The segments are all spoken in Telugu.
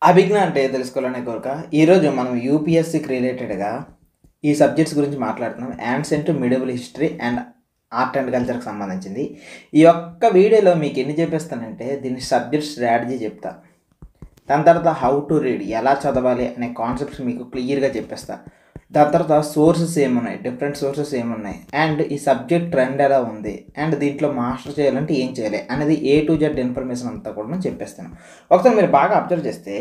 అభిజ్ఞ అంటే తెలుసుకోవాలనే కోరిక. ఈరోజు మనం యూపీఎస్‌సికి రిలేటెడ్‌గా ఈ సబ్జెక్ట్స్ గురించి మాట్లాడుతున్నాం. Ancient medieval history and art and కల్చర్‌కి సంబంధించింది. ఈ ఒక్క వీడియోలో మీకు ఎన్ని చెప్పేస్తానంటే దీని సబ్జెక్ట్ స్ట్రాటజీ చెప్తా. దాని తర్వాత హౌ టు రీడ్ ఎలా చదవాలి అనే కాన్సెప్ట్స్ మీకు క్లియర్‌గా చెప్పేస్తా. దాని తర్వాత సోర్సెస్ ఏమున్నాయి, డిఫరెంట్ సోర్సెస్ ఏమున్నాయి అండ్ ఈ సబ్జెక్ట్ ట్రెండ్ ఎలా ఉంది అండ్ దీంట్లో మాస్టర్ చేయాలంటే ఏం చేయాలి అనేది ఏ టు జెడ్ ఇన్ఫర్మేషన్ అంతా కూడా నేను చెప్పేస్తాను. ఒకసారి మీరు బాగా అబ్జర్వ్ చేస్తే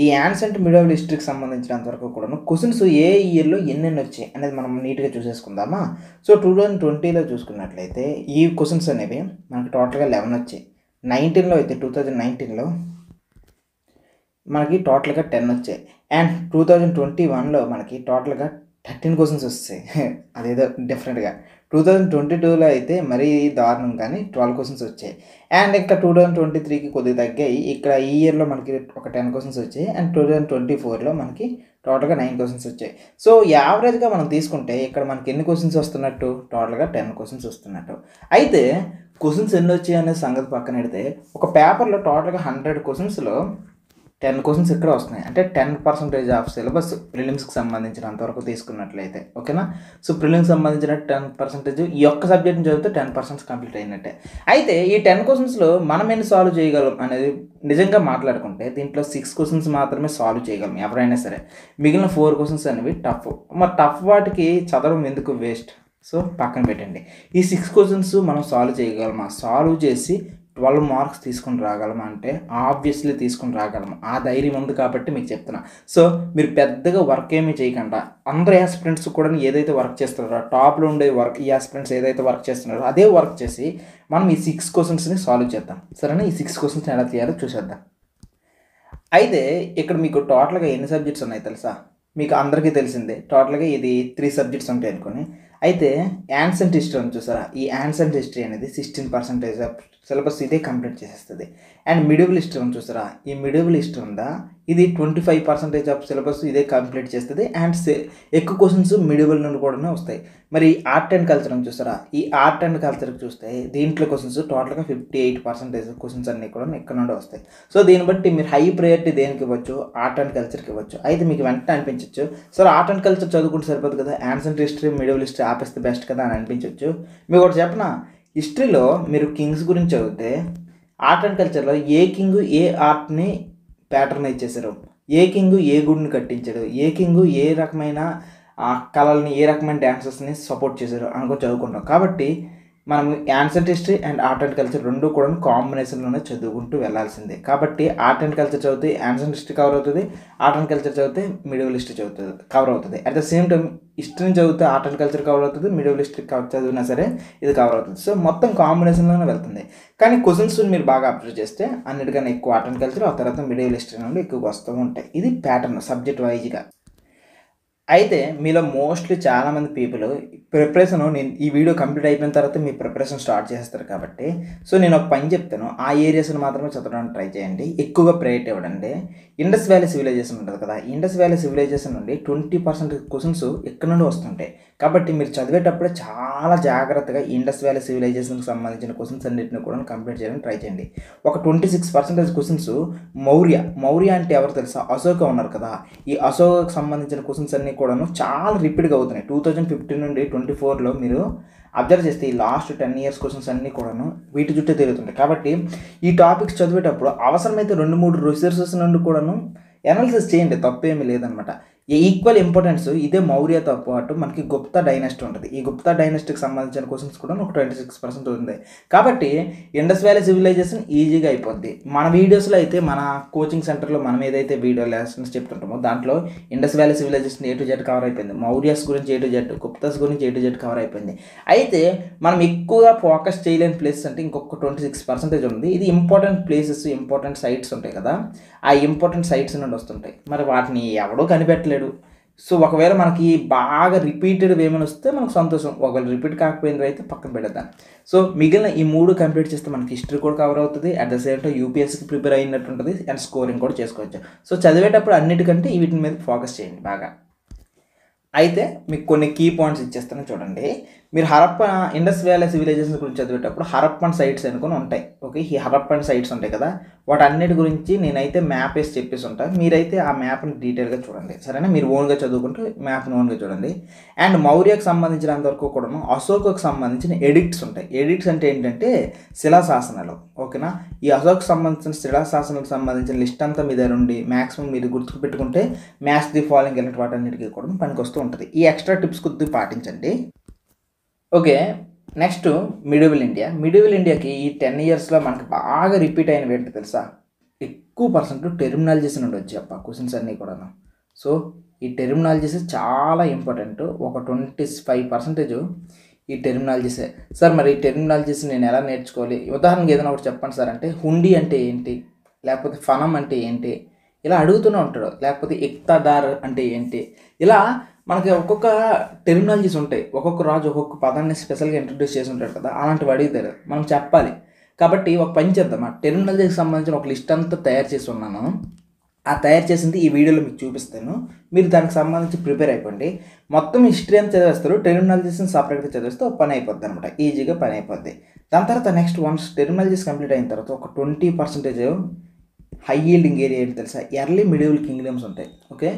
ఈ యాన్షియంట్ మిడివల్ హిస్టరీకి సంబంధించినంత వరకు కూడాను క్వశ్చన్స్ ఏ ఇయర్‌లో ఎన్నెన్ని వచ్చాయి అనేది మనం నీట్‌గా చూసేసుకుందామా. సో 2020లో చూసుకున్నట్లయితే ఈ క్వశ్చన్స్ అనేవి మనకు టోటల్‌గా 11 వచ్చాయి. 19లో అయితే 2019లో మనకి టోటల్‌గా 10 వచ్చాయి. అండ్ 2021లో మనకి టోటల్‌గా 13 క్వెషన్స్ వస్తాయి. అదేదో డిఫరెంట్‌గా. 2022లో అయితే మరీ దారుణం కానీ 12 క్వెషన్స్ వచ్చాయి. అండ్ ఇంకా 2023కి కొద్దిగా తగ్గాయి. ఇక్కడ ఈ ఇయర్‌లో మనకి ఒక 10 క్వెషన్స్ వచ్చాయి. అండ్ 2024లో మనకి టోటల్‌గా 9 క్వెషన్స్ వచ్చాయి. సో యావరేజ్‌గా మనం తీసుకుంటే ఇక్కడ మనకి ఎన్ని క్వెషన్స్ వస్తున్నట్టు? టోటల్‌గా 10 క్వెషన్స్ వస్తున్నట్టు. అయితే క్వెషన్స్ ఎన్నొచ్చాయి అనే సంగతి పక్కనెడితే ఒక పేపర్‌లో టోటల్‌గా 100 క్వెషన్స్‌లో 10 క్వెషన్స్ ఇక్కడ వస్తున్నాయి. అంటే 10% ఆఫ్ సిలబస్ ప్రిలిమ్స్‌కి సంబంధించినంత వరకు తీసుకున్నట్లయితే ఓకేనా. సో ప్రిలిమ్స్‌కి సంబంధించిన 10% ఈ ఒక్క సబ్జెక్ట్‌ని చదివితే 10% కంప్లీట్ అయినట్టే. అయితే ఈ 10 క్వెషన్స్‌లో మనం ఎన్ని సాల్వ్ చేయగలం అనేది నిజంగా మాట్లాడుకుంటే దీంట్లో 6 క్వెషన్స్ మాత్రమే సాల్వ్ చేయగలం ఎవరైనా సరే. మిగిలిన 4 క్వెషన్స్ అనేవి టఫ్. మరి టఫ్ వాటికి చదవడం ఎందుకు వేస్ట్. సో పక్కన పెట్టండి. ఈ 6 క్వెషన్స్ మనం సాల్వ్ చేయగలమా? సాల్వ్ చేసి 12 మార్క్స్ తీసుకొని రాగలమా అంటే ఆబ్వియస్లీ తీసుకొని రాగలము. ఆ ధైర్యం ఉంది కాబట్టి మీకు చెప్తున్నా. సో మీరు పెద్దగా వర్క్ ఏమీ చేయకుండా అందరు యాస్పిరెంట్స్ కూడా ఏదైతే వర్క్ చేస్తున్నారో టాప్లో ఉండే ఈ యాస్పిరెంట్స్ ఏదైతే వర్క్ చేస్తున్నారో అదే వర్క్ చేసి మనం ఈ 6 క్వెషన్స్ని సాల్వ్ చేద్దాం. సరేనా. ఈ 6 క్వెషన్స్ ఎలా తీయాలో చూసేద్దాం. అయితే ఇక్కడ మీకు టోటల్‌గా ఎన్ని సబ్జెక్ట్స్ ఉన్నాయి తెలుసా? మీకు అందరికీ తెలిసిందే. టోటల్‌గా ఇది 3 సబ్జెక్ట్స్ ఉంటాయి అనుకోని. అయితే యాన్షియంట్ హిస్టరీ ఉంది చూసారా? ఈ యాన్షియంట్ హిస్టరీ అనేది 16% ఆఫ్ సిలబస్ ఇదే కంప్లీట్ చేసేస్తది. అండ్ మిడివల్ హిస్టరీ ఉంది చూసారా? ఈ మిడివల్ హిస్టరీ ఉందా ఇది 25% ఆఫ్ సిలబస్ ఇదే కంప్లీట్ చేస్తది. అండ్ ఎక్కువ క్వెషన్స్ మిడివల్ నుండి కూడానే వస్తాయి. మరి ఆర్ట్ అండ్ కల్చర్ ఉంది చూసారా? ఈ ఆర్ట్ అండ్ కల్చర్‌కి చూస్తే దీంట్లో క్వెషన్స్ టోటల్‌గా 58% క్వెషన్స్ అన్నీ కూడా ఇక్కడ నుండి వస్తాయి. సో దీన్ని బట్టి మీరు హై ప్రయారిటీ దేనికి ఇవ్వచ్చు? ఆర్ట్ అండ్ కల్చర్‌కి ఇవ్వచ్చు. అయితే మీకు వెంటనే అనిపించొచ్చు, సార్ ఆర్ట్ అండ్ కల్చర్ చదువుకుంటే సరిపోదు కదా, యాన్షియంట్ హిస్టరీ మిడివల్ హిస్టరీ ఆపేస్తే బెస్ట్ కదా అని అనిపించొచ్చు. మీకు ఒకటి చెప్పనా? హిస్టరీలో మీరు కింగ్స్ గురించి చదివితే ఆర్ట్ అండ్ కల్చర్‌లో ఏ కింగ్ ఏ ఆర్ట్‌ని ప్యాటర్నైజ్ చేశారు, ఏ కింగ్ ఏ గుడిని కట్టించాడు, ఏ కింగ్ ఏ రకమైన కళల్ని ఏ రకమైన డ్యాన్సెస్ని సపోర్ట్ చేశారు అనుకో చదువుకుంటాం. కాబట్టి మనం ancient history and art and culture రెండు కూడా కాంబినేషన్లోనే చదువుకుంటూ వెళ్ళాల్సిందే. కాబట్టి ఆర్ట్ అండ్ కల్చర్ చదివితే యాన్షియంట్ హిస్టరీ కవర్ అవుతుంది, ఆర్ట్ అండ్ కల్చర్ చదివితే మిడివల్ హిస్టరీ కవర్ అవుతుంది. అట్ ద సేమ్ టైం హిస్టరీని చదివితే ఆర్ట్ అండ్ కల్చర్ కవర్ అవుతుంది, మిడివల్ హిస్టరీ చదివినా సరే ఇది కవర్ అవుతుంది. సో మొత్తం కాంబినేషన్లోనే వెళ్తుంది. కానీ క్వశ్చన్స్ మీరు బాగా అబ్జర్వ్ చేస్తే అన్నిటికన్నా ఎక్కువ ఆర్ట్ అండ్ కల్చర్, ఆ తర్వాత మిడివల్ హిస్టరీ నుండి ఎక్కువగా వస్తూ ఉంటాయి. ఇది ప్యాటర్న్ సబ్జెక్ట్ వైజ్గా. అయితే మీలో మోస్ట్లీ చాలామంది పీపుల్ ప్రిపరేషన్ నేను ఈ వీడియో కంప్లీట్ అయిపోయిన తర్వాత మీ ప్రిపరేషన్ స్టార్ట్ చేస్తారు కాబట్టి సో నేను ఒక పని చెప్తాను, ఆ ఏరియాస్ని మాత్రమే చదవడానికి ట్రై చేయండి. ఎక్కువగా ప్రయారిటీ ఇవ్వడండి. ఇండస్ వ్యాలీ సివిలైజేషన్ ఉంటుంది కదా, ఇండస్ వ్యాలీ సివిలైజేషన్ నుండి 20% క్వశ్చన్స్ ఎక్కడ నుండి వస్తుంటాయి. కాబట్టి మీరు చదివేటప్పుడే చాలా జాగ్రత్తగా ఇండస్ వ్యాలీ సివిలైజేషన్కి సంబంధించిన క్వశ్చన్స్ అన్నింటిని కూడా కంప్లీట్ చేయడానికి ట్రై చేయండి. ఒక 26% క్వశ్చన్స్ మౌర్య అంటే ఎవరు తెలుసా? అశోక ఉన్నారు కదా, ఈ అశోకకు సంబంధించిన క్వశ్చన్స్ అన్నీ కూడాను చాలా రిపీట్గా అవుతున్నాయి. 2015 నుండి 24లో మీరు అబ్జర్వ్ చేస్తే ఈ లాస్ట్ 10 years క్వశ్చన్స్ అన్నీ కూడాను వీటి చుట్టే తిరుగుతుంటాయి. కాబట్టి ఈ టాపిక్స్ చదివేటప్పుడు అవసరమైతే 2-3 రిసోర్సెస్ నుండి కూడాను ఎనాలిసిస్ చేయండి, తప్పేమీ లేదనమాట. ఈక్వల్ ఇంపార్టెన్స్ ఇదే మౌర్యతో పాటు మనకి గుప్తా డైనాసిటీ ఉంటుంది. ఈ గుప్తా డైనాసిటీకి సంబంధించిన క్వశ్చన్స్ కూడా ఒక 26% ఉంది. కాబట్టి ఇండస్ వ్యాలీ సివిలైజేషన్ ఈజీగా అయిపోద్ది. మన వీడియోస్లో అయితే మన కోచింగ్ సెంటర్లో మనం ఏదైతే వీడియో లెసన్స్ చెప్తుంటామో దాంట్లో Indus valley civilisation A to Z cover అయిపోయింది, మౌర్యాస్ గురించి ఏ టు జెడ్, గుప్తాస్ గురించి ఏ టు జెడ్ కవర్ అయిపోయింది. అయితే మనం ఎక్కువగా ఫోకస్ చేయలేని ప్లేసెస్ అంటే ఇంకొక 26% ఉంది. ఇది ఇంపార్టెంట్ ప్లేసెస్, ఇంపార్టెంట్ సైట్స్ ఉంటాయి కదా, ఆ ఇంపార్టెంట్ సైట్స్ నుండి వస్తుంటాయి. మరి వాటిని ఎవడో కనిపెట్టలేడు. సో ఒకవేళ మనకి బాగా రిపీటెడ్ ఏమైనా వస్తే మనకు సంతోషం, ఒకవేళ రిపీట్ కాకపోయినది అయితే పక్కన పెడదాం. సో మిగిలిన ఈ 3 కంప్లీట్ చేస్తే మనకి హిస్టరీ కూడా కవర్ అవుతుంది, అట్ ద సేమ్ టైం యూపీఎస్సీకి ప్రిపేర్ అయినట్టు ఉంటుంది అండ్ స్కోరింగ్ కూడా చేసుకోవచ్చు. సో చదివేటప్పుడు అన్నిటికంటే వీటి మీద ఫోకస్ చేయండి బాగా. అయితే మీకు కొన్ని కీ పాయింట్స్ ఇచ్చేస్తాను చూడండి. మీరు హరప్ప ఇండస్ వ్యాలీ సివిలైజేషన్ గురించి చదివేటప్పుడు హరప్పన్ సైట్స్ అనుకుని ఉంటాయి. ఓకే, ఈ హరప్పన్ సైట్స్ ఉంటాయి కదా, వాటన్నిటి గురించి నేనైతే మ్యాప్ వేసి చెప్పేసి ఉంటాను. మీరైతే ఆ మ్యాప్ని డీటెయిల్గా చూడండి, సరేనా? మీరు ఓన్గా చదువుకుంటూ మ్యాప్ని ఓన్గా చూడండి. అండ్ మౌర్యకు సంబంధించినంతవరకు కూడా అశోకకు సంబంధించిన ఎడిక్ట్స్ ఉంటాయి. ఎడిక్ట్స్ అంటే ఏంటంటే శిలాశాసనాలు. ఓకేనా? ఈ అశోక్ సంబంధించిన శిలాశాసనాలకు సంబంధించిన లిస్ట్ అంతా మీ దగ్గర ఉండి మ్యాక్సిమం మీరు గుర్తుకు పెట్టుకుంటే మ్యాథ్స్ ది ఫాలోయింగ్ ఇలాంటి వాటన్నిటికీ కూడా పనికొస్తూ ఉంటుంది. ఈ ఎక్స్ట్రా టిప్స్ కొద్దిగా పాటించండి. Okay, next medieval India. Medieval ఇండియాకి ఈ 10 yearsలో మనకి బాగా రిపీట్ అయినవి ఏంటి తెలుసా? ఎక్కువ పర్సెంట్ టెర్మినాలజీస్ నుండి వచ్చాయి అప్ప క్వశ్చన్స్ అన్నీ కూడాను. సో ఈ టెర్మినాలజీస్ చాలా ఇంపార్టెంట్. ఒక 25% ఈ టెర్మినాలజీసే. సార్ మరి ఈ టెర్మినాలజీస్ నేను ఎలా నేర్చుకోవాలి? ఉదాహరణకి ఏదైనా ఒకటి చెప్పండి సార్ అంటే, హుండీ అంటే ఏంటి, లేకపోతే ఫనం అంటే ఏంటి, ఇలా అడుగుతూనే ఉంటాడు. లేకపోతే ఇక్తాదార్ అంటే ఏంటి, ఇలా మనకి ఒక్కొక్క టెర్మినాలజీస్ ఉంటాయి. ఒక్కొక్క రాజు ఒక్కొక్క పదాన్ని స్పెషల్గా ఇంట్రడ్యూస్ చేసి ఉంటాడు కదా, అలాంటివి అడుగుతారు, మనం చెప్పాలి. కాబట్టి ఒక పని చేద్దాం, ఆ టెర్మినాలజీకి సంబంధించిన ఒక లిస్ట్ అంతా తయారు చేసి ఉన్నాను. ఆ తయారు చేసింది ఈ వీడియోలో మీకు చూపిస్తాను. మీరు దానికి సంబంధించి ప్రిపేర్ అయిపోండి. మొత్తం హిస్టరీ అని చదివేస్తారు, టెర్మినాలజీస్ని సపరేట్గా చదివేస్తే ఒక పని అయిపోద్ది అనమాట, ఈజీగా పని అయిపోద్ది. దాని తర్వాత నెక్స్ట్ వన్స్ టెర్మినాలజీస్ కంప్లీట్ అయిన తర్వాత ఒక 20% హై ఈల్డింగ్ ఏరియా ఏంటి తెలుసా? ఎర్లీ మిడివల్ కింగ్డమ్స్ ఉంటాయి. ఓకే,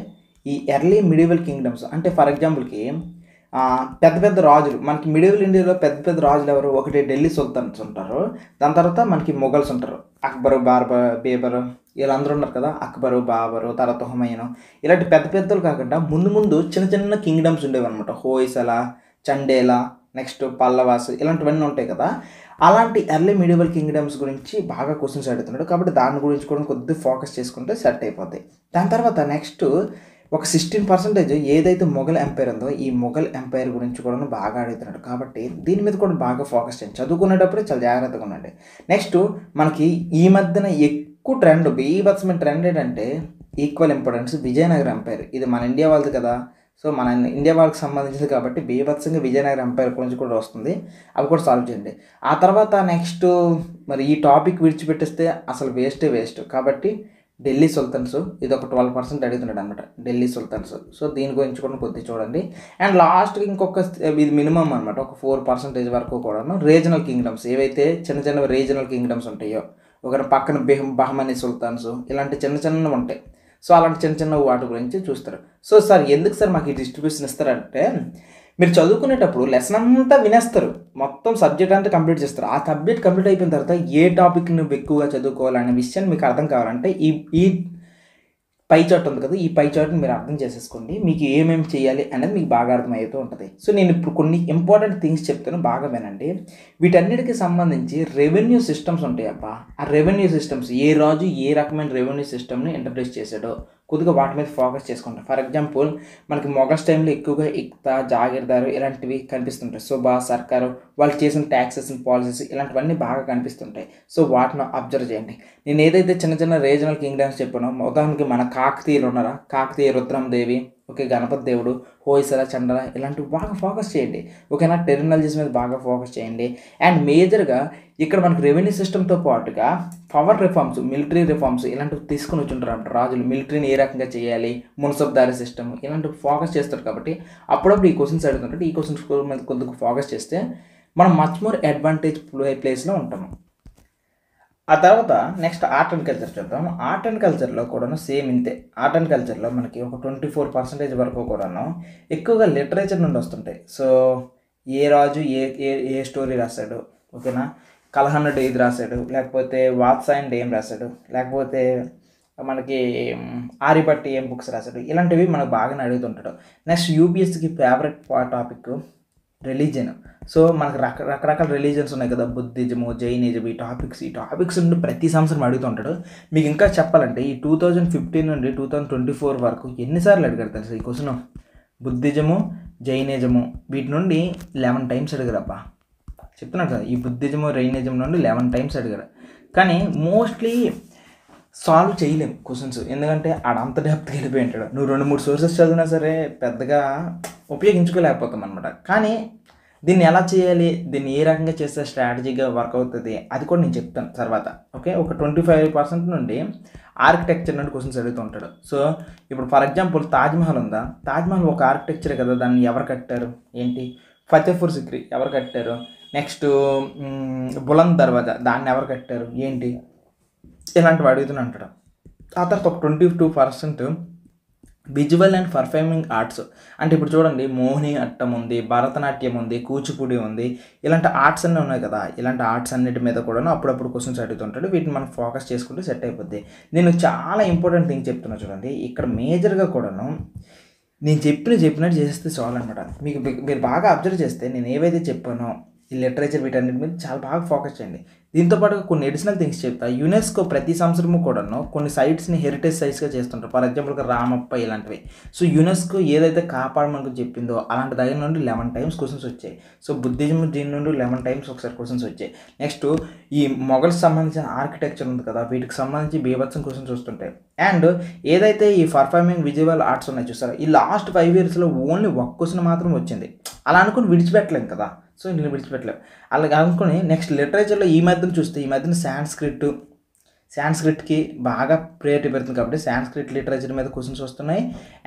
ఈ ఎర్లీ మిడివల్ కింగ్డమ్స్ అంటే ఫర్ ఎగ్జాంపుల్కి పెద్ద పెద్ద రాజులు, మనకి మిడివల్ ఇండియాలో పెద్ద పెద్ద రాజులు ఎవరు? ఒకటి ఢిల్లీ సుల్తాన్స్ ఉంటారు, దాని తర్వాత మనకి మొఘల్స్ ఉంటారు, అక్బరు, బీబరు, వీళ్ళందరూ ఉన్నారు కదా, అక్బరు, బాబరు, తర్వాత హుమయూను, ఇలాంటి పెద్ద పెద్దలు కాకుండా ముందు ముందు చిన్న చిన్న కింగ్డమ్స్ ఉండేవి అనమాట. హోయసల, చండేలా, నెక్స్ట్ పల్లవాస్, ఇలాంటివన్నీ ఉంటాయి కదా. అలాంటి ఎర్లీ మిడివల్ కింగ్డమ్స్ గురించి బాగా క్వశ్చన్స్ అడుగుతున్నాడు. కాబట్టి దాని గురించి కూడా కొద్దిగా ఫోకస్ చేసుకుంటే సెట్ అయిపోతాయి. దాని తర్వాత నెక్స్ట్ ఒక 16% ఏదైతే మొఘల్ ఎంపైర్ ఉందో ఈ మొఘల్ ఎంపైర్ గురించి కూడా బాగా అడుగుతున్నాడు. కాబట్టి దీని మీద కూడా బాగా ఫోకస్ చేయండి. చదువుకునేటప్పుడే చాలా జాగ్రత్తగా ఉండండి. నెక్స్ట్ మనకి ఈ మధ్యన ఎక్కువ ట్రెండ్, బీభత్సమైన ట్రెండ్ ఏంటంటే ఈక్వల్ ఇంపార్టెన్స్ విజయనగర ఎంపైర్. ఇది మన ఇండియా వాళ్ళది కదా, సో మన ఇండియా వాళ్ళకి సంబంధించింది కాబట్టి బీభత్సంగా విజయనగర ఎంపైర్ గురించి కూడా వస్తుంది, అవి కూడా సాల్వ్ చేయండి. ఆ తర్వాత నెక్స్ట్ మరి ఈ టాపిక్ విడిచిపెట్టేస్తే అసలు వేస్ట్. కాబట్టి ఢిల్లీ సుల్తాన్స్, ఇది ఒక 12% అడుగుతున్నాడు అనమాట, ఢిల్లీ సుల్తాన్స్. సో దీని గురించి కూడా కొద్దిగా చూడండి. అండ్ లాస్ట్కి ఇంకొక ఇది మినిమం అనమాట, ఒక 4% వరకు కూడాను రీజనల్ కింగ్డమ్స్, ఏవైతే చిన్న చిన్న రీజనల్ కింగ్డమ్స్ ఉంటాయో, ఒక పక్కన బహమనీ సుల్తాన్స్, ఇలాంటి చిన్న చిన్నవి ఉంటాయి. సో అలాంటి చిన్న చిన్న వాటి గురించి చూస్తారు. సో సార్ ఎందుకు సార్ మాకు ఈ డిస్ట్రిబ్యూషన్ ఇస్తారంటే, మీరు చదువుకునేటప్పుడు లెసన్ అంతా వినేస్తారు, మొత్తం సబ్జెక్ట్ అంతా కంప్లీట్ చేస్తారు. ఆ సబ్జెక్ట్ కంప్లీట్ అయిపోయిన తర్వాత ఏ టాపిక్ నువ్వు ఎక్కువగా చదువుకోవాలనే విషయాన్ని మీకు అర్థం కావాలంటే ఈ పై చార్ట్ ఉంది కదా, ఈ పై చార్ట్ని మీరు అర్థం చేసేసుకోండి. మీకు ఏమేమి చేయాలి అనేది మీకు బాగా అర్థమవుతూ ఉంటుంది. సో నేను ఇప్పుడు కొన్ని ఇంపార్టెంట్ థింగ్స్ చెప్తాను, బాగా వినండి. వీటన్నిటికీ సంబంధించి రెవెన్యూ సిస్టమ్స్ ఉంటాయి అబ్బా. ఆ రెవెన్యూ సిస్టమ్స్, ఏ రాజు ఏ రకమైన రెవెన్యూ సిస్టమ్ని ఇంట్రడ్యూస్ చేశాడో కొద్దిగా వాటి మీద ఫోకస్ చేసుకుంటాం. ఫర్ ఎగ్జాంపుల్ మనకి మొఘల్స్ టైంలో ఎక్కువగా ఇక్తా, జాగీర్దారు ఇలాంటివి కనిపిస్తుంటాయి. సుబా, సర్కారు, వాళ్ళు చేసిన ట్యాక్సెస్, పాలసీస్ ఇలాంటివన్నీ బాగా కనిపిస్తుంటాయి. సో వాటిని అబ్జర్వ్ చేయండి. నేను ఏదైతే చిన్న చిన్న రీజనల్ కింగ్డమ్స్ చెప్పానో, ఉదాహరణకి మన కాకతీయులు ఉన్నారా, కాకతీయ రుద్రమదేవి, ఓకే, గణపతి దేవుడు, హోయసల, చండల, ఇలాంటివి బాగా ఫోకస్ చేయండి. ఓకేనా? టెర్మినాలజీస్ మీద బాగా ఫోకస్ చేయండి. అండ్ మేజర్గా ఇక్కడ మనకు రెవెన్యూ సిస్టమ్తో పాటుగా పవర్ రిఫార్మ్స్, మిలిటరీ రిఫార్మ్స్ ఇలాంటివి తీసుకుని వచ్చుంటారు అన్నమాట. రాజులు మిలిటరీని ఏ రకంగా చేయాలి, మున్సబ్దారీ సిస్టమ్ ఇలాంటివి ఫోకస్ చేస్తారు. కాబట్టి అప్పుడప్పుడు ఈ క్వశ్చన్స్ అడుగుతుంటే ఈ క్వశ్చన్స్ మీద కొద్దిగా ఫోకస్ చేస్తే మనం మచ్ మోర్ అడ్వాంటేజ్ ప్లేస్లో ఉంటాము. ఆ తర్వాత నెక్స్ట్ ఆర్ట్ అండ్ కల్చర్ చూద్దాం. ఆర్ట్ అండ్ కల్చర్లో కూడాను సేమ్ ఇంతే. ఆర్ట్ అండ్ కల్చర్లో మనకి ఒక 24% వరకు కూడాను ఎక్కువగా లిటరేచర్ నుండి వస్తుంటాయి. సో ఏ రాజు ఏ స్టోరీ రాశాడు, ఓకేనా, కల్హనుడు ఏది రాశాడు, లేకపోతే వాత్సాయనుడు ఏం రాశాడు, లేకపోతే మనకి ఆర్యభట్టి ఏం బుక్స్ రాశాడు, ఇలాంటివి మనకు బాగానే అడుగుతుంటాడు. నెక్స్ట్ యూపీఎస్సీకి ఫేవరెట్ టాపిక్ రిలీజియన్. సో మనకు రకరకాల రిలీజియన్స్ ఉన్నాయి కదా, బుద్ధిజము, జైనిజం, ఈ టాపిక్స్ నుండి ప్రతి సంవత్సరం అడుగుతుంటాడు. మీకు ఇంకా చెప్పాలంటే ఈ 2015 నుండి 2024 వరకు ఎన్నిసార్లు అడిగారు తెలుసు ఈ క్వశ్చన్? బుద్ధిజము, జైనిజము వీటి నుండి 11 times అడిగారబ్బా. చెప్తున్నాడు కదా, ఈ బుద్ధిజము, జైనిజం నుండి 11 times అడిగారు. కానీ మోస్ట్లీ సాల్వ్ చేయలేము క్వశ్చన్స్, ఎందుకంటే ఆడంత డెప్త్కి వెళ్ళిపోయి ఉంటాడు. నువ్వు 2-3 సోర్సెస్ చదివినా సరే పెద్దగా ఉపయోగించుకోలేకపోతాం అనమాట. కానీ దీన్ని ఎలా చేయాలి, దీన్ని ఏ రకంగా చేస్తే స్ట్రాటజీగా వర్క్ అవుతుంది అది కూడా నేను చెప్తాను తర్వాత. ఓకే, ఒక 25% నుండి ఆర్కిటెక్చర్ నుండి క్వశ్చన్స్ అడుగుతూ ఉంటాడు. సో ఇప్పుడు ఫర్ ఎగ్జాంపుల్ తాజ్మహల్ ఉందా, తాజ్మహల్ ఒక ఆర్కిటెక్చర్ కదా, దాన్ని ఎవరు కట్టారు ఏంటి, ఫతేపూర్ సిక్రీ ఎవరు కట్టారు, నెక్స్ట్ బులంద్ దర్వాజా దాన్ని ఎవరు కట్టారు ఏంటి, ఇలాంటివి అడుగుతూనే అంటాడు. ఆ తర్వాత ఒక 22% విజువల్ అండ్ పర్ఫార్మింగ్ ఆర్ట్స్. అంటే ఇప్పుడు చూడండి, మోహిని అట్టం ఉంది, భరతనాట్యం ఉంది, కూచిపూడి ఉంది, ఇలాంటి ఆర్ట్స్ అన్నీ ఉన్నాయి కదా. ఇలాంటి ఆర్ట్స్ అన్నిటి మీద కూడా అప్పుడప్పుడు క్వశ్చన్స్ అడుగుతుంటాడు. వీటిని మనం ఫోకస్ చేసుకుంటే సెట్ అయిపోద్ది. నేను చాలా ఇంపార్టెంట్ థింగ్ చెప్తున్నా చూడండి, ఇక్కడ మేజర్గా కూడాను నేను చెప్పినట్టు చేస్తే చాలు అనమాట. మీరు బాగా అబ్జర్వ్ చేస్తే నేను ఏవైతే చెప్పానో ఈ లిటరేచర్ వీటన్నిటి మీద చాలా బాగా ఫోకస్ చేయండి. దీంతోపాటు కొన్ని అడిషనల్ థింగ్స్ చెప్తా. యునెస్కో ప్రతి సంవత్సరము కూడాను కొన్ని సైట్స్ని హెరిటేజ్ సైట్స్గా చేస్తుంటారు. ఫర్ ఎగ్జాంపుల్గా రామప్ప ఇలాంటివి. సో యునెస్కో ఏదైతే కాపాడమని చెప్పిందో అలాంటి దగ్గర నుండి 11 టైమ్స్ క్వశ్చన్స్ వచ్చాయి. సో బుద్ధిజం దీని నుండి 11 టైమ్స్ ఒకసారి క్వశ్చన్స్ వచ్చాయి. నెక్స్ట్ ఈ మొఘల్స్ సంబంధించిన ఆర్కిటెక్చర్ ఉంది కదా, వీటికి సంబంధించి బీభత్సం క్వశ్చన్స్ వస్తుంటాయి. అండ్ ఏదైతే ఈ పర్ఫార్మింగ్ విజువల్ ఆర్ట్స్ ఉన్నాయి చూస్తారా, ఈ లాస్ట్ 5 yearsలో ఓన్లీ ఒక్క క్వశ్చన్ మాత్రం వచ్చింది. అలా అనుకుని విడిచిపెట్టలేం కదా, సో నేను విడిచిపెట్టలేము. అలా అనుకుని నెక్స్ట్ లిటరేచర్లో ఈ మధ్యన చూస్తే ఈ మధ్యన సాంస్క్రిట్కి బాగా ప్రియారిటీ పెడుతుంది కాబట్టి సాంస్క్రిట్ లిటరేచర్ మీద క్వశ్చన్స్ వస్తున్నాయి.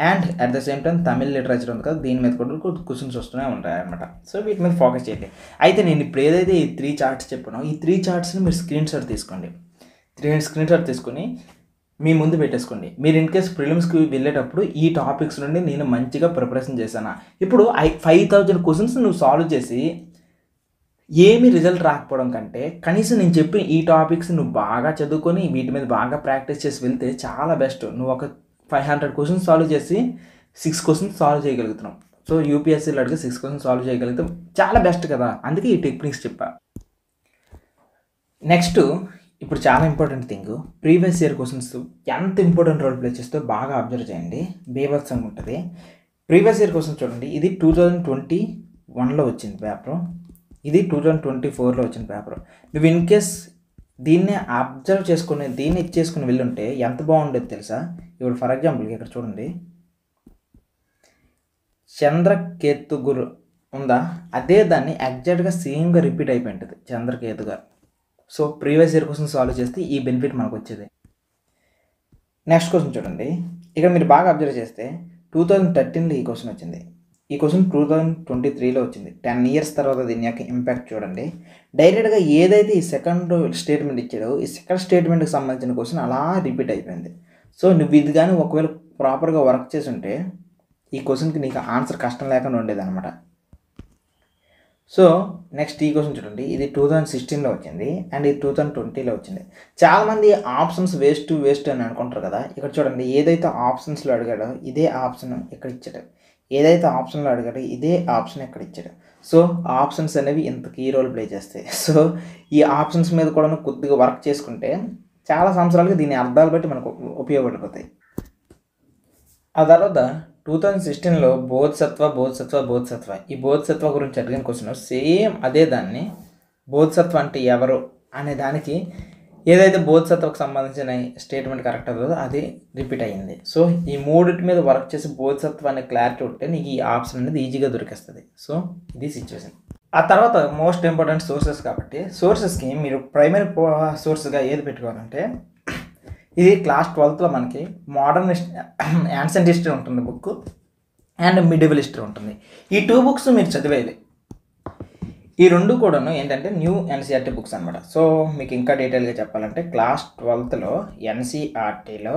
And at the same time Tamil literature ఉంది కదా, దీని మీద కూడా క్వశ్చన్స్ వస్తూనే ఉంటాయి అనమాట. సో వీటి మీద ఫోకస్ చేయండి. అయితే నేను ఇప్పుడు ఏదైతే ఈ 3 చార్ట్స్ చెప్పానో ఈ 3 చార్ట్స్ని మీరు స్క్రీన్ షాట్ తీసుకోండి. స్క్రీన్ షాట్ తీసుకొని మీ ముందు పెట్టేసుకోండి. మీరు ఇన్ కేస్ ప్రిలిమ్స్కి వెళ్ళేటప్పుడు ఈ టాపిక్స్ నుండి నేను మంచిగా ప్రిపరేషన్ చేశాను. ఇప్పుడు 5000 క్వశ్చన్స్ నువ్వు సాల్వ్ చేసి ఏమి రిజల్ట్ రాకపోవడం కంటే కనీసం నేను చెప్పిన ఈ టాపిక్స్ నువ్వు బాగా చదువుకొని వీటి మీద బాగా ప్రాక్టీస్ చేసి వెళ్తే చాలా బెస్ట్. నువ్వు ఒక 500 క్వశ్చన్స్ సాల్వ్ చేసి 6 క్వశ్చన్స్ సాల్వ్ చేయగలుగుతున్నావు. సో యూపీఎస్సీలో అడిగి 6 క్వశ్చన్స్ సాల్వ్ చేయగలిగితే చాలా బెస్ట్ కదా, అందుకే ఈ టెక్నిక్స్ చెప్పా. నెక్స్ట్ ఇప్పుడు చాలా important thing, previous year questions ఎంత ఇంపార్టెంట్ రోల్ ప్లే చేస్తే బాగా అబ్జర్వ్ చేయండి, బీభత్సంగా ఉంటుంది. ప్రీవియస్ ఇయర్ క్వశ్చన్స్ చూడండి, ఇది 2021లో వచ్చింది పేపరు, ఇది 2024లో వచ్చిన పేపర్. నువ్వు ఇన్ కేస్ దీన్ని అబ్జర్వ్ చేసుకుని దీన్ని ఇచ్చేసుకుని వెళ్ళుంటే ఎంత బాగుండేది తెలుసా. ఇప్పుడు ఫర్ ఎగ్జాంపుల్కి ఇక్కడ చూడండి, చంద్రకేతుగురు ఉందా, అదే దాన్ని ఎగ్జాక్ట్గా సేమ్గా రిపీట్ అయిపోయి ఉంటుంది చంద్రకేతుగా. So previous year question solve చేస్తే ఈ బెనిఫిట్ మనకు వచ్చేది. నెక్స్ట్ క్వశ్చన్ చూడండి, ఇక్కడ మీరు బాగా అబ్జర్వ్ చేస్తే 2013లో ఈ క్వశ్చన్ వచ్చింది, ఈ క్వశ్చన్ 2023లో వచ్చింది. 10 years తర్వాత దీని యొక్క ఇంపాక్ట్ చూడండి. డైరెక్ట్గా ఏదైతే ఈ సెకండ్ స్టేట్మెంట్ ఇచ్చాడో ఈ సెకండ్ స్టేట్మెంట్కి సంబంధించిన క్వశ్చన్ అలా రిపీట్ అయిపోయింది. సో నువ్వు ఇది కానీ ఒకవేళ ప్రాపర్గా వర్క్ చేసి ఉంటే ఈ క్వశ్చన్కి నీకు ఆన్సర్ కష్టం లేకుండా ఉండేది అనమాట. సో నెక్స్ట్ ఈ క్వశ్చన్ చూడండి, ఇది 2016లో వచ్చింది అండ్ ఇది 2020లో వచ్చింది. చాలామంది ఆప్షన్స్ వేస్ట్ అని అనుకుంటారు కదా. ఇక్కడ చూడండి, ఏదైతే ఆప్షన్స్లో అడిగాడో ఇదే ఆప్షన్ ఇక్కడ ఇచ్చాడు, ఏదైతే ఆప్షన్లో అడిగాడో ఇదే ఆప్షన్ ఇక్కడ ఇచ్చాడు. సో ఆప్షన్స్ అనేవి ఇంత కీ రోల్ ప్లే చేస్తాయి. సో ఈ ఆప్షన్స్ మీద కూడా కొద్దిగా వర్క్ చేసుకుంటే చాలా సంవత్సరాలుగా దీని అర్థాలు బట్టి మనకు ఉపయోగపడిపోతాయి. ఆ తర్వాత 2016లో బోధిసత్వ ఈ బోధిసత్వ గురించి అడిగిన క్వశ్చన్ సేమ్ అదే దాన్ని బోధిసత్వ అంటే ఎవరు అనే దానికి ఏదైతే బోధిసత్వకు సంబంధించిన స్టేట్మెంట్ కరెక్ట్ అవుతుందో అది రిపీట్ అయ్యింది. సో ఈ మూడింటి మీద వర్క్ చేసి బోధిసత్వ అనే క్లారిటీ ఉంటే నీకు ఈ ఆప్షన్ అనేది ఈజీగా దొరికేస్తుంది. సో ఇది సిచ్యువేషన్. ఆ తర్వాత మోస్ట్ ఇంపార్టెంట్ సోర్సెస్ కాబట్టి సోర్సెస్కి మీరు ప్రైమరీ సోర్స్గా ఏది పెట్టుకోవాలంటే ఇది క్లాస్ 12లో మనకి మోడర్న్ యాన్సెంట్ హిస్టరీ ఉంటుంది బుక్ అండ్ మిడివల్ హిస్టరీ ఉంటుంది. ఈ 2 books మీరు చదివేది. ఈ 2 కూడాను ఏంటంటే న్యూ ఎన్సీఆర్టీ బుక్స్ అనమాట. సో మీకు ఇంకా డీటెయిల్గా చెప్పాలంటే క్లాస్ 12లో ఎన్సీఆర్టీలో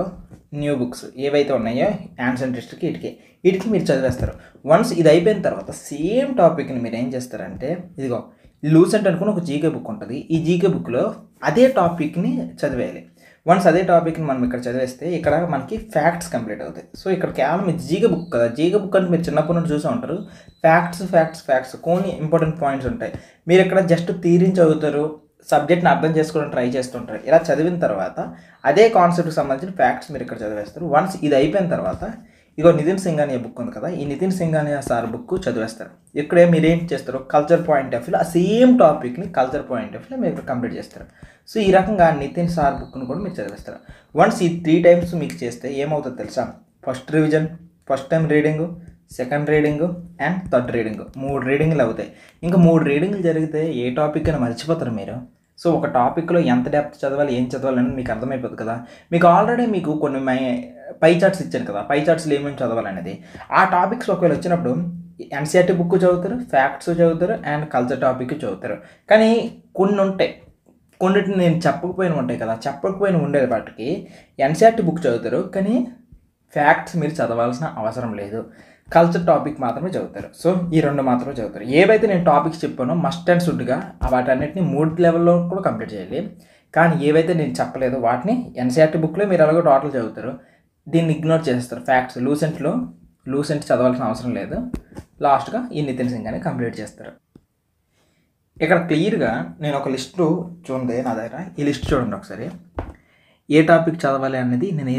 న్యూ బుక్స్ ఏవైతే ఉన్నాయో యాన్సెంట్ హిస్టరీకి వీటికి మీరు చదివేస్తారు. వన్స్ ఇది అయిపోయిన తర్వాత సేమ్ టాపిక్ని మీరు ఏం చేస్తారంటే ఇదిగో లూసెంట్ అనుకుని ఒక జీకే బుక్ ఉంటుంది. ఈ జీకే బుక్లో అదే టాపిక్ని చదివేయాలి. వన్స్ అదే టాపిక్ని మనం ఇక్కడ చదివేస్తే ఇక్కడ మనకి ఫ్యాక్ట్స్ కంప్లీట్ అవుతాయి. సో ఇక్కడ కేవలం ఇది జీకే బుక్ కదా, జీకే బుక్ అంటే మీరు చిన్నప్పటి నుండి చూసే ఉంటారు. ఫ్యాక్ట్స్ కొన్ని ఇంపార్టెంట్ పాయింట్స్ ఉంటాయి. మీరు ఇక్కడ జస్ట్ థియరీని చదువుతారు, సబ్జెక్ట్ని అర్థం చేసుకోవడం ట్రై చేస్తుంటారు. ఇలా చదివిన తర్వాత అదే కాన్సెప్ట్కి సంబంధించిన ఫ్యాక్ట్స్ మీరు ఇక్కడ చదివేస్తారు. వన్స్ ఇది అయిపోయిన తర్వాత ఇగో నితిన్ సింఘానియా బుక్ ఉంది కదా, ఈ నితిన్ సింఘానియా సార్ బుక్ చదివేస్తారు. ఇక్కడే మీరు ఏం చేస్తారు, కల్చర్ పాయింట్ ఆఫ్ వ్యూలో ఆ సేమ్ టాపిక్ని కల్చర్ పాయింట్ ఆఫ్ వ్యూలో మీరు కంప్లీట్ చేస్తారు. సో ఈ రకంగా నితిన్ సార్ బుక్ను కూడా మీరు చదివేస్తారు. వన్స్ ఈ 3 times మీకు చేస్తే ఏమవుతుందో తెలుసా, first revision, first time reading, second reading and third reading, 3 రీడింగ్లు అవుతాయి. ఇంకా 3 రీడింగ్లు జరిగితే ఏ టాపిక్ అయినా మర్చిపోతారు మీరు. సో ఒక టాపిక్లో ఎంత డెప్త్ చదవాలి, ఏం చదవాలి అనేది మీకు అర్థమైపోతుంది కదా. మీకు ఆల్రెడీ మీకు కొన్ని పై చార్ట్స్ ఇచ్చాను కదా, పై చార్ట్స్లో ఏమేమి చదవాలనేది. ఆ టాపిక్స్ ఒకవేళ వచ్చినప్పుడు ఎన్సీఆర్టీ బుక్ చదువుతారు, ఫ్యాక్ట్స్ చదువుతారు, అండ్ కల్చర్ టాపిక్ చదువుతారు. కానీ కొన్ని ఉంటాయి, కొన్నిటిని నేను చెప్పకపోయిన ఉంటాయి కదా, చెప్పకపోయిన ఉండే వాటికి ఎన్సీఆర్టీ బుక్ చదువుతారు, కానీ ఫ్యాక్ట్స్ మీరు చదవాల్సిన అవసరం లేదు, కల్చర్ టాపిక్ మాత్రమే చదువుతారు. సో ఈ రెండు మాత్రమే చదువుతారు. ఏవైతే నేను టాపిక్స్ చెప్పానో మస్ట్ అండ్ షుడ్గా వాటన్నిటిని 3 లెవెల్లో కూడా కంప్లీట్ చేయాలి. కానీ ఏవైతే నేను చెప్పలేదో వాటిని ఎన్సీఆర్టీ బుక్లో మీరు అలాగో టోటల్ చదువుతారు, దీన్ని ఇగ్నోర్ చేస్తారు. ఫ్యాక్ట్స్ లూసెంట్ చదవాల్సిన అవసరం లేదు, లాస్ట్గా ఈ నితిన్ సింగ్ అని కంప్లీట్ చేస్తారు. ఇక్కడ క్లియర్గా నేను ఒక లిస్టు చూడండి నా దగ్గర, ఈ లిస్ట్ చూడండి ఒకసారి. ఏ టాపిక్ చదవాలి అనేది నేను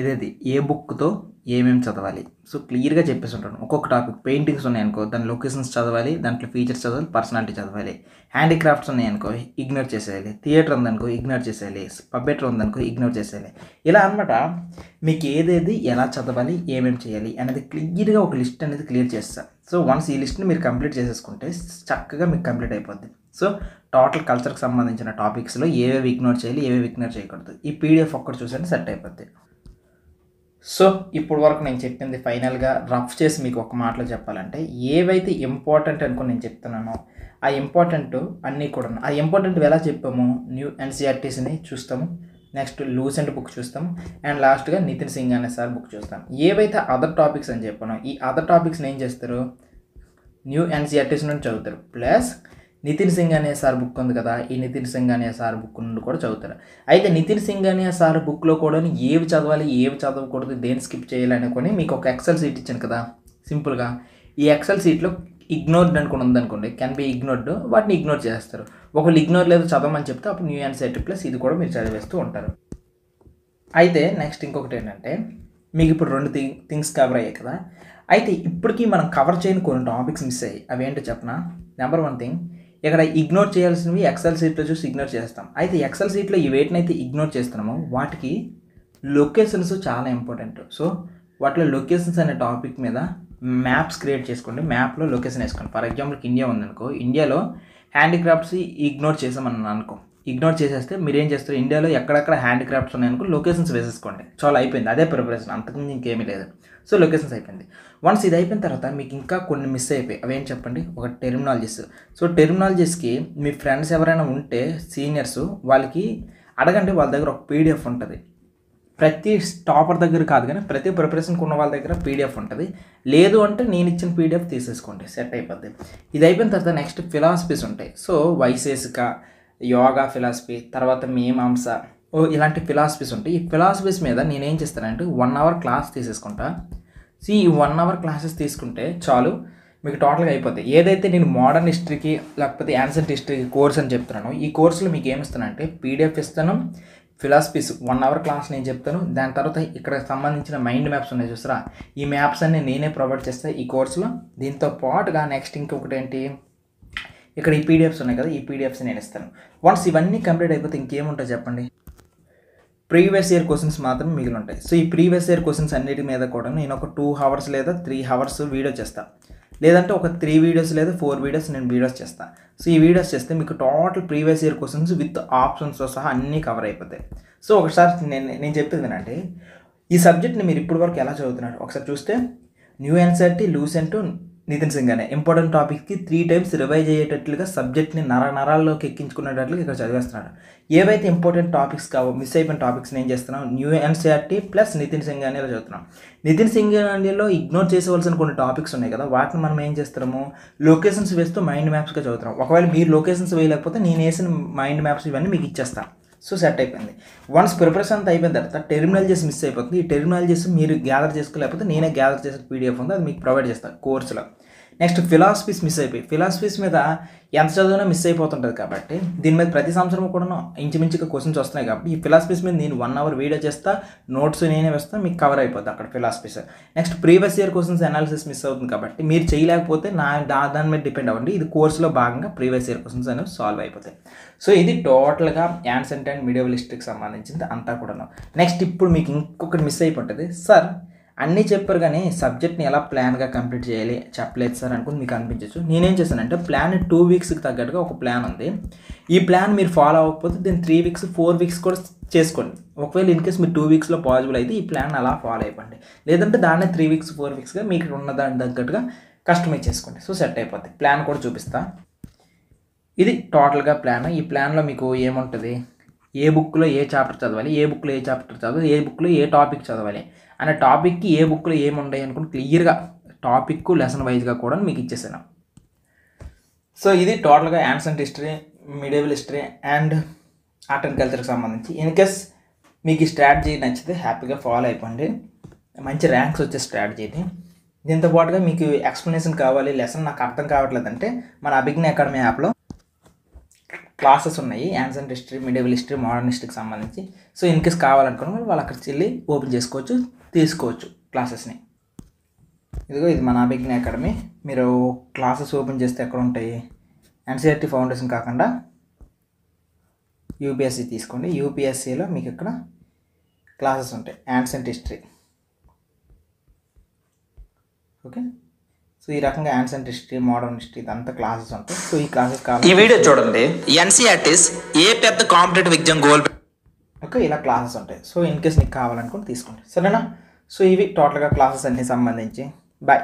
ఏ బుక్తో ఏమేమి చదవాలి సో క్లియర్గా చెప్పేసి ఉంటాను. ఒక్కొక్క టాపిక్ పెయింటింగ్స్ ఉన్నాయనుకో దాని లొకేషన్స్ చదవాలి, దాంట్లో ఫీచర్స్ చదవాలి, పర్సనాలిటీ చదవాలి. హ్యాండీక్రాఫ్ట్స్ ఉన్నాయనుకో ఇగ్నోర్ చేసేయాలి, థియేటర్ ఉందనుకో ఇగ్నోర్ చేసేయాలి, పబ్బెటర్ ఉందనుకో ఇగ్నోర్ చేసేయాలి. ఇలా అనమాట మీకు ఏదేది ఎలా చదవాలి, ఏమేమి చేయాలి అనేది క్లియర్గా ఒక లిస్ట్ అనేది క్లియర్ చేస్తాను. సో వన్స్ ఈ లిస్ట్ని మీరు కంప్లీట్ చేసేసుకుంటే చక్కగా మీకు కంప్లీట్ అయిపోద్ది. సో టోటల్ కల్చర్కి సంబంధించిన టాపిక్స్లో ఏవేవి ఇగ్నోర్ చేయాలి, ఏవేవి ఇగ్నోర్ చేయకూడదు, ఈ పీడిఎఫ్ ఒక్కటి చూసండి సెట్ అయిపోద్ది. సో ఇప్పుడు వరకు నేను చెప్పింది ఫైనల్గా రఫ్ చేసి మీకు ఒక మాటలో చెప్పాలంటే ఏవైతే ఇంపార్టెంట్ అనుకుని నేను చెప్తున్నానో ఆ ఇంపార్టెంట్ అన్నీ కూడా ఆ ఇంపార్టెంట్ ఎలా చెప్పాము, న్యూ ఎన్సీఆర్టీస్ని చూస్తాము, నెక్స్ట్ లూసెంట్ బుక్ చూస్తాం, అండ్ లాస్ట్గా నితిన్ సింగ్ అనే సార్ బుక్ చూస్తాం. ఏవైతే అదర్ టాపిక్స్ అని చెప్పానో ఈ అదర్ టాపిక్స్ని ఏం చేస్తారు, న్యూ ఎన్సీఆర్టీస్ నుండి చదువుతారు, ప్లస్ నితిన్ సింగ్ అనే సార్ బుక్ ఉంది కదా, ఈ నితిన్ సింగ్ అనే సార్ బుక్ నుండి కూడా చదువుతారు. అయితే నితిన్ సింగ్ అనే సార్ బుక్లో కూడా ఏవి చదవాలి, ఏవి చదవకూడదు, దేని స్కిప్ చేయాలి అనుకొని మీకు ఒక ఎక్సెల్ షీట్ ఇచ్చాను కదా, సింపుల్గా ఈ ఎక్సెల్ షీట్లో ఇగ్నోర్డ్ అనుకుని ఉందనుకోండి, కెన్ బి ఇగ్నోర్డ్, వాటిని ఇగ్నోర్ చేస్తారు. ఒకళ్ళు ఇగ్నోర్ లేదు చదవమని చెప్తే అప్పుడు న్యూ ఎన్సీఆర్టీ ప్లస్ ఇది కూడా మీరు చదివేస్తూ ఉంటారు. అయితే నెక్స్ట్ ఇంకొకటి ఏంటంటే మీకు ఇప్పుడు 2 థింగ్స్ కవర్ అయ్యాయి కదా, అయితే ఇప్పటికీ మనం కవర్ చేయని కొన్ని టాపిక్స్ మిస్ అయ్యాయి. అవి ఏంటో చెప్పనా. నెంబర్ 1 థింగ్, ఇక్కడ ఇగ్నోర్ చేయాల్సినవి ఎక్సెల్ షీట్లో చూసి ఇగ్నోర్ చేస్తాం. అయితే ఎక్సెల్ షీట్లో ఈ వేటినైతే ఇగ్నోర్ చేస్తున్నామో వాటికి లొకేషన్స్ చాలా ఇంపార్టెంట్. సో వాటిలో లొకేషన్స్ అనే టాపిక్ మీద మ్యాప్స్ క్రియేట్ చేసుకోండి, మ్యాప్లో లొకేషన్ వేసుకోండి. ఫర్ ఎగ్జాంపుల్కి ఇండియా ఉందనుకో, ఇండియాలో హ్యాండీక్రాఫ్ట్స్ ఇగ్నోర్ చేసామని అనుకో, ఇగ్నోర్ చేసేస్తే మీరు ఏం చేస్తారు, ఇండియాలో ఎక్కడెక్కడ హ్యాండీక్రాఫ్ట్స్ ఉన్నాయనుకో లొకేషన్స్ వేసేసుకోండి, చాలా అయిపోయింది. అదే ప్రిపరేషన్, అంతకుముందు ఇంకేమీ లేదు. సో లొకేషన్స్ అయిపోయింది. వన్స్ ఇది అయిపోయిన తర్వాత మీకు ఇంకా కొన్ని మిస్ అయిపోయి, అవేం చెప్పండి. ఒక టెర్మినాలజీస్. సో టెర్మినాలజీస్కి మీ ఫ్రెండ్స్ ఎవరైనా ఉంటే సీనియర్స్, వాళ్ళకి అడగండి, వాళ్ళ దగ్గర ఒక పీడిఎఫ్ ఉంటుంది. ప్రతి టాపర్ దగ్గర కాదు కానీ ప్రతి ప్రిపరేషన్కి ఉన్న వాళ్ళ దగ్గర పీడిఎఫ్ ఉంటుంది. లేదు అంటే నేను ఇచ్చిన పీడిఎఫ్ తీసేసుకోండి, సెట్ అయిపోద్ది. ఇది అయిపోయిన తర్వాత నెక్స్ట్ ఫిలాసఫీస్ ఉంటాయి. సో వైశేషిక, యోగా ఫిలాసఫీ, తర్వాత మీమాంస, ఇలాంటి ఫిలాసఫీస్ ఉంటాయి. ఈ ఫిలాసఫీస్ మీద నేనేం చేస్తానంటే 1 అవర్ క్లాస్ తీసేసుకుంటా. సో ఈ 1 అవర్ క్లాసెస్ తీసుకుంటే చాలు, మీకు టోటల్గా అయిపోతాయి. ఏదైతే నేను మోడర్న్ హిస్టరీకి లేకపోతే యాన్సెంట్ హిస్టరీకి కోర్స్ అని చెప్తున్నానో ఈ కోర్సులో మీకు ఏమిస్తానంటే పీడిఎఫ్ ఇస్తాను, ఫిలాసఫీస్ 1 అవర్ క్లాస్ నేను చెప్తాను, దాని తర్వాత ఇక్కడ సంబంధించిన మైండ్ మ్యాప్స్ ఉన్నాయి చూసారా, ఈ మ్యాప్స్ అన్ని నేనే ప్రొవైడ్ చేస్తాను ఈ కోర్సులో. దీంతో పాటుగా నెక్స్ట్ ఇంకొకటి ఏంటి, ఇక్కడ ఈ పీడిఎఫ్స్ ఉన్నాయి కదా, ఈ పీడిఎఫ్స్ నేను ఇస్తాను. వన్స్ ఇవన్నీ కంప్లీట్ అయిపోతే ఇంకేముంటుంది చెప్పండి, ప్రీవియస్ ఇయర్ క్వశ్చన్స్ మాత్రం మిగిలి ఉంటాయి. సో ఈ ప్రీవియస్ ఇయర్ క్వశ్చన్స్ అన్నిటి మీద కూడా నేను ఒక 2 అవర్స్ లేదా 3 అవర్స్ వీడియో చేస్తాను, లేదంటే ఒక 3 వీడియోస్ లేదా 4 వీడియోస్ నేను వీడియోస్ చేస్తాను. సో ఈ వీడియోస్ చేస్తే మీకు total previous year questions with ఆప్షన్స్తో సహా అన్నీ కవర్ అయిపోతాయి. సో ఒకసారి నేను చెప్పేది ఏంటంటే ఈ సబ్జెక్ట్ని మీరు ఇప్పటి వరకు ఎలా చదువుతున్నారు ఒకసారి చూస్తే, new NCERT, Lucent, Nitin Singh అనే ఇంపార్టెంట్ టాపిక్కి 3 టైమ్స్ రివైజ్ అయ్యేటట్లుగా సబ్జెక్ట్ని నరాల్లోకి ఎక్కించుకునేటట్లుగా ఇక్కడ చదివేస్తున్నాడు. ఏవైతే ఇంపార్టెంట్ టాపిక్స్ మిస్ అయిపోయిన టాపిక్స్ని ఏం చేస్తున్నాం, new NCERT plus Nitin Singh అనేలా చదువుతున్నాం. నితిన్ సింగ్ అనేలో ఇగ్నోర్ చేసేవలసిన కొన్ని టాపిక్స్ ఉన్నాయి కదా, వాటిని మనం ఏం చేస్తున్నాము, లొకేషన్స్ వేస్తూ మైండ్ మ్యాప్స్గా చదువుతున్నాం. ఒకవేళ మీరు లొకేషన్స్ వేయలేకపోతే నేను వేసిన మైండ్ మ్యాప్స్ ఇవన్నీ మీకు ఇచ్చేస్తాను. సో సెట్ అయిపోయింది. వన్స్ ప్రిపరేషన్ అంతా అయిపోయిన తర్వాత టెర్మినాలజీస్ మిస్ అయిపోతుంది. ఈ టెర్మినాలజీస్ మీరు గ్యాదర్ చేసుకోలేకపోతే నేనే గ్యాదర్ చేసిన పీడిఎఫ్ ఉంది, అది మీకు ప్రొవైడ్ చేస్తాను కోర్సులో. నెక్స్ట్ ఫిలాసఫీస్ మిస్ అయిపోయి, ఫిలాసఫీస్ మీద ఎంత చదివినా మిస్ అయిపోతుంటుంది కాబట్టి దీని మీద ప్రతి సంవత్సరం కూడా ఇంచుమించుగా క్వశ్చన్స్ వస్తున్నాయి కాబట్టి ఈ ఫిలాసఫీస్ మీద నేను 1 అవర్ వీడియో చేస్తా, నోట్స్ నేనే వేస్తా, మీకు కవర్ అయిపోద్ది అక్కడ philosophies. Next previous year questions analysis miss అవుతుంది కాబట్టి మీరు చేయలేకపోతే దాని మీద డిపెండ్ అవ్వండి. ఇది కోర్సులో భాగంగా ప్రీవియస్ ఇయర్ క్వశ్చన్స్ అనేవి సాల్వ్ అయిపోతాయి. సో ఇది టోటల్గా యాన్సెంట్ అండ్ మిడియవల్ హిస్టరీకి సంబంధించింది అంతా కూడా. నెక్స్ట్ ఇప్పుడు మీకు ఇంకొకటి మిస్ అయిపోతుంది, సార్ అన్నీ చెప్పారు కానీ సబ్జెక్ట్ని ఎలా ప్లాన్గా కంప్లీట్ చేయాలి చెప్పలేదు సార్ అనుకుని మీకు అనిపించవచ్చు. నేనేం చేశానంటే ప్లాన్ 2 వీక్స్కి తగ్గట్టుగా ఒక ప్లాన్ ఉంది. ఈ ప్లాన్ మీరు ఫాలో అవ్వకపోతే దీన్ని 3 వీక్స్ 4 వీక్స్ కూడా చేసుకోండి. ఒకవేళ ఇన్కేస్ మీరు 2 వీక్స్లో పాసిబుల్ అయితే ఈ ప్లాన్ అలా ఫాలో అయిపోండి, లేదంటే దాన్నే 3 వీక్స్ 4 వీక్స్గా మీకు ఉన్న దాని తగ్గట్టుగా కస్టమైజ్ చేసుకోండి. సో సెట్ అయిపోద్ది. ప్లాన్ కూడా చూపిస్తా. ఇది టోటల్గా ప్లాన్. ఈ ప్లాన్లో మీకు ఏముంటుంది, ఏ బుక్లో ఏ చాప్టర్ చదవాలి, ఏ బుక్లో ఏ చాప్టర్ చదవాలి, ఏ బుక్లో ఏ టాపిక్ చదవాలి అనే టాపిక్కి ఏ బుక్లో ఏముంటాయి అనుకుని క్లియర్గా టాపిక్ లెసన్ వైజ్గా కూడా మీకు ఇచ్చేసాను. సో ఇది టోటల్గా ancient history, medieval history and art and కల్చర్కి సంబంధించి. ఇన్ కేస్ మీకు ఈ స్ట్రాటజీ నచ్చితే హ్యాపీగా ఫాలో అయిపోండి. మంచి ర్యాంక్స్ వచ్చే స్ట్రాటజీని. దీంతో పాటుగా మీకు ఎక్స్ప్లెనేషన్ కావాలి, లెసన్ నాకు అర్థం కావట్లేదంటే మన అభిజ్ఞ అకాడమీ యాప్లో క్లాసెస్ ఉన్నాయి. Ancient history, medieval history, modern హిస్టరీకి సంబంధించి. సో ఇన్ కేస్ కావాలనుకున్న వాళ్ళు అక్కడికి వెళ్ళి ఓపెన్ చేసుకోవచ్చు, తీసుకోవచ్చు క్లాసెస్ని. ఇదిగో ఇది మన అభిజ్ఞ అకాడమీ. మీరు క్లాసెస్ ఓపెన్ చేస్తే ఎక్కడ ఉంటాయి, ఎన్సీఆర్టీ ఫౌండేషన్ కాకుండా యూపీఎస్సీ తీసుకోండి. యూపీఎస్సీలో మీకు ఇక్కడ క్లాసెస్ ఉంటాయి, యాన్సెంట్ హిస్టరీ. ఓకే, సో ఈ రకంగా యాన్సెంట్ హిస్టరీ, మోడర్న్ హిస్టరీ ఇదంతా క్లాసెస్ ఉంటాయి. సో ఈ క్లాసెస్ కావాలి. ఈ వీడియో చూడండి. ఎన్సీఆర్టీస్ ఏ పెద్ద కాంపిటేటివ్ ఎగ్జామ్ గోల్. ఓకే, ఇలా క్లాసెస్ ఉంటాయి. సో ఇన్ కేస్ నీకు కావాలనుకుని తీసుకోండి, సరేనా. సో ఇవి టోటల్గా క్లాసెస్ అన్నీ సంబంధించి. బాయ్.